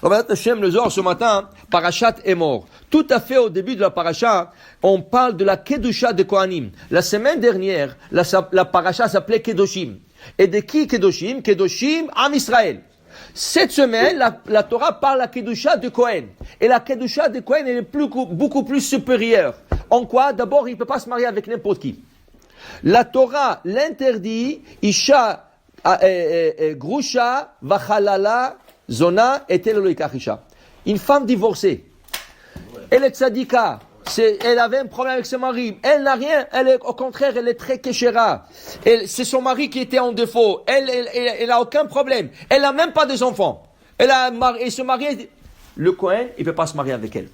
Alors, Hashem, le Zohar, ce matin, Parashat est mort. Tout à fait au début de la Parasha, on parle de la Kedusha de Kohanim. La semaine dernière, la Parasha s'appelait Kedoshim. Et de qui Kedoshim? Kedoshim, Am Israël. Cette semaine, la Torah parle de la Kedusha de Kohen. Et la Kedusha de Kohen est beaucoup plus supérieure. En quoi? D'abord, il ne peut pas se marier avec n'importe qui. La Torah l'interdit, Isha, Grusha, Vachalala, Zona, et Telolikachisha. Une femme divorcée. Elle est tzadika. Elle avait un problème avec son mari. Elle n'a rien. Au contraire, elle est très kéchéra. C'est son mari qui était en défaut. Elle a aucun problème. Elle n'a même pas des enfants. Et se marier. Le Kohen, il ne peut pas se marier avec elle.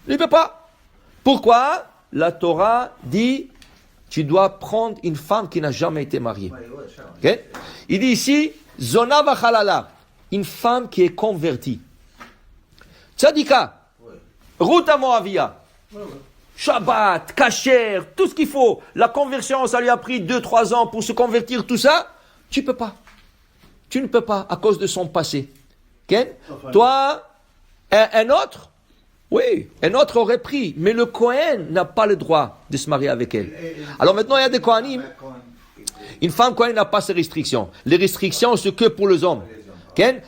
Il ne peut pas. Pourquoi? La Torah dit, tu dois prendre une femme qui n'a jamais été mariée. Okay? Il dit ici, Zona vachalala. Une femme qui est convertie. Tzadika. Ruth Moavia. Shabbat, Kasher, tout ce qu'il faut. La conversion, ça lui a pris 2-3 ans pour se convertir, tout ça. Tu peux pas. Tu ne peux pas à cause de son passé. Okay? Toi, un autre, oui, un autre aurait pris. Mais le Kohen n'a pas le droit de se marier avec elle. Alors maintenant, il y a des Kohanim. Une femme Kohen n'a pas ces restrictions. Les restrictions, c'est que pour les hommes.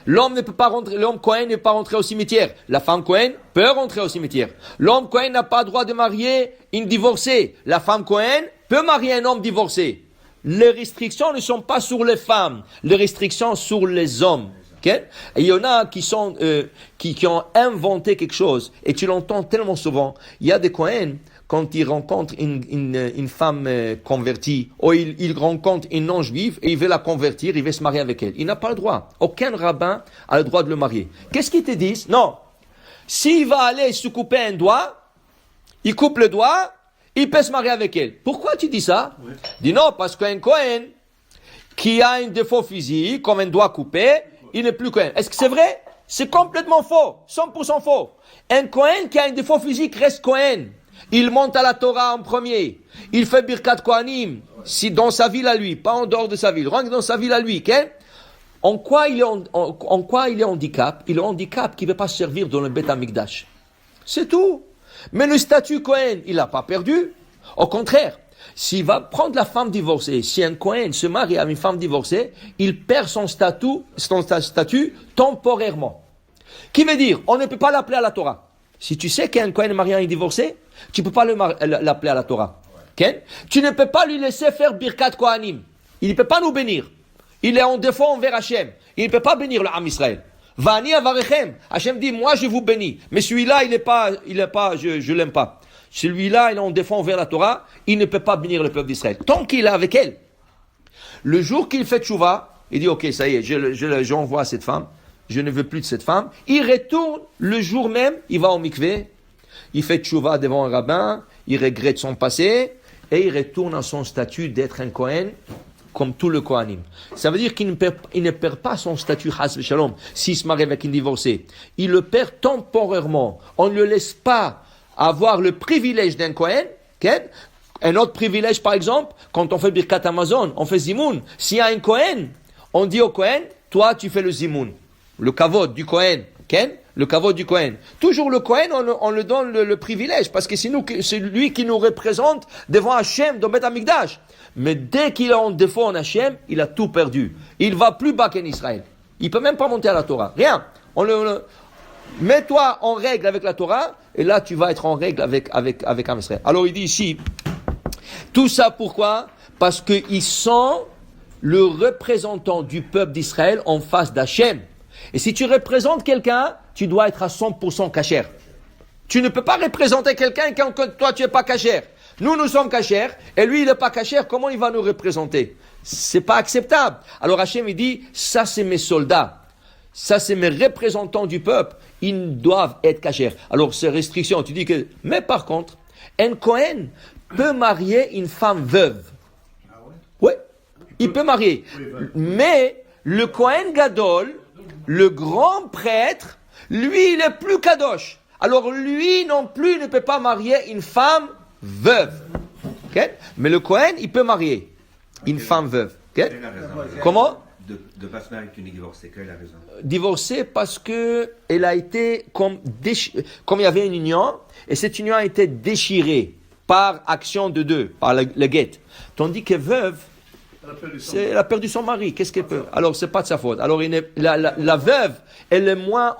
L'homme ne peut pas rentrer, l'homme Kohen ne peut pas rentrer au cimetière. La femme Kohen peut rentrer au cimetière. L'homme Kohen n'a pas le droit de marier une divorcée. La femme Kohen peut marier un homme divorcé. Les restrictions ne sont pas sur les femmes. Les restrictions sur les hommes. Et il y en a qui ont inventé quelque chose. Et tu l'entends tellement souvent. Il y a des Kohen, quand ils rencontrent une femme convertie, ou il rencontre une non-juive et il veut la convertir, il veut se marier avec elle. Il n'a pas le droit. Aucun rabbin a le droit de le marier. Qu'est-ce qu'ils te disent? Non. S'il va aller se couper un doigt, il coupe le doigt, il peut se marier avec elle. Pourquoi tu dis ça? Oui. Dis non, parce qu'un Kohen qui a un défaut physique, comme un doigt coupé, il n'est plus Kohen. Est-ce que c'est vrai? C'est complètement faux. 100% faux. Un Kohen qui a un défaut physique reste Kohen. Il monte à la Torah en premier. Il fait Birkat Kohanim. Si dans sa ville à lui, pas en dehors de sa ville. Rien que dans sa ville à lui. Okay? En quoi il est handicap? Il est handicap qui ne veut pas servir dans le Beth Amikdash. C'est tout. Mais le statut Kohen, il n'a pas perdu. Au contraire, s'il va prendre la femme divorcée, si un Kohen se marie avec une femme divorcée, il perd son statut temporairement. Qui veut dire, on ne peut pas l'appeler à la Torah. Si tu sais qu'un Kohen marié est divorcé, tu ne peux pas l'appeler à la Torah. Okay? Tu ne peux pas lui laisser faire Birkat Kohanim. Il ne peut pas nous bénir. Il est en défaut envers Hachem. Il ne peut pas bénir le Am Israël. Vani avarechem. Hachem dit, moi je vous bénis. Mais celui-là, il est pas, je l'aime pas. Celui-là, il est en défaut envers la Torah. Il ne peut pas bénir le peuple d'Israël. Tant qu'il est avec elle. Le jour qu'il fait tchouva, il dit, ok, ça y est, j'envoie cette femme. Je ne veux plus de cette femme. Il retourne le jour même, il va au mikvé, il fait tchouva devant un rabbin, il regrette son passé, et il retourne à son statut d'être un Kohen, comme tout le Kohanim. Ça veut dire qu'il ne perd pas son statut Chas v'Shalom, s'il se marie avec une divorcée. Il le perd temporairement. On ne le laisse pas avoir le privilège d'un Kohen. Okay? Un autre privilège, par exemple, quand on fait Birkat Amazon, on fait Zimoun. S'il y a un Kohen, on dit au Kohen, toi tu fais le Zimoun. Le kavod du Kohen, okay? Le kavod du Kohen. Toujours le Kohen, on le donne le privilège, parce que c'est lui qui nous représente devant Hachem, dans Beth Amikdash. Mais dès qu'il est en défaut en Hachem, il a tout perdu. Il va plus bas qu'en Israël. Il peut même pas monter à la Torah. Rien. Mets-toi en règle avec la Torah, et là tu vas être en règle avec Am Israël. Alors il dit ici, tout ça pourquoi? Parce qu'ils sont le représentant du peuple d'Israël en face d'Hachem. Et si tu représentes quelqu'un, tu dois être à 100% kasher. Tu ne peux pas représenter quelqu'un quand toi tu es pas kasher. Nous sommes kasher, et lui il n'est pas kasher, comment il va nous représenter? C'est pas acceptable. Alors Hachem il dit, ça c'est mes soldats. Ça c'est mes représentants du peuple. Ils doivent être kasher. Alors ces restrictions, tu dis que... Mais par contre, un Kohen peut marier une femme veuve. Oui, il peut marier. Mais le Kohen Gadol, le grand prêtre, lui, il est plus kadosh. Alors lui non plus ne peut pas marier une femme veuve. Okay? Mais le Kohen, il peut marier une femme veuve. Okay? Comment? De ne pas se marier avec une divorcée, quelle est la raison? Divorcée parce que elle a été comme il y avait une union, et cette union a été déchirée par action de deux, par le guet. Tandis que veuve, elle a perdu son mari. Qu'est-ce qu'elle peut? Alors, c'est pas de sa faute. Alors, la veuve, elle est moins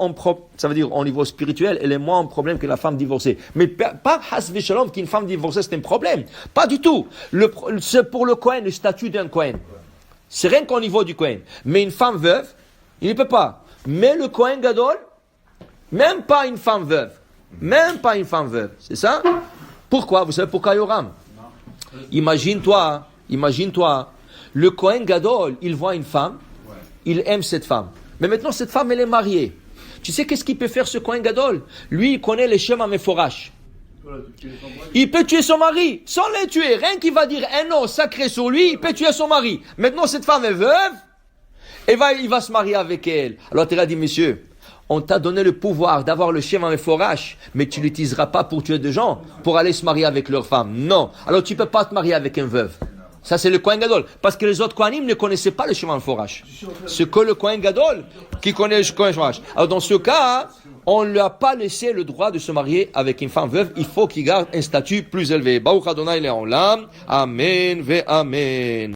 ça veut dire, au niveau spirituel, elle est moins en problème que la femme divorcée. Mais pas Hasve Shalom qu'une femme divorcée, c'est un problème. Pas du tout. C'est pour le Kohen, le statut d'un Kohen. C'est rien qu'au niveau du Kohen. Mais une femme veuve, il ne peut pas. Mais le Kohen Gadol, même pas une femme veuve. Même pas une femme veuve. C'est ça? Pourquoi? Vous savez pourquoi, Yoram? Imagine-toi, le Kohen Gadol, il voit une femme, il aime cette femme. Mais maintenant, cette femme, elle est mariée. Tu sais qu'est-ce qu'il peut faire, ce Kohen Gadol? Lui, il connaît les chemins Meforash. Il peut tuer son mari, sans les tuer. Rien qu'il va dire un nom sacré sur lui, il peut tuer son mari. Maintenant, cette femme est veuve, et il va se marier avec elle. Alors, tu as dit, monsieur, on t'a donné le pouvoir d'avoir le schéma Meforash, mais tu l'utiliseras pas pour tuer des gens, pour aller se marier avec leur femme. Non. Alors, tu peux pas te marier avec un veuve. Ça, c'est le Kohen Gadol. Parce que les autres Kohanim ne connaissaient pas le schéma Meforash. C'est que le Kohen Gadol qui connaît le schéma Meforash. Alors, dans ce cas, on ne lui a pas laissé le droit de se marier avec une femme veuve. Il faut qu'il garde un statut plus élevé. Baruch Adonai Le'olam. Amen ve Amen.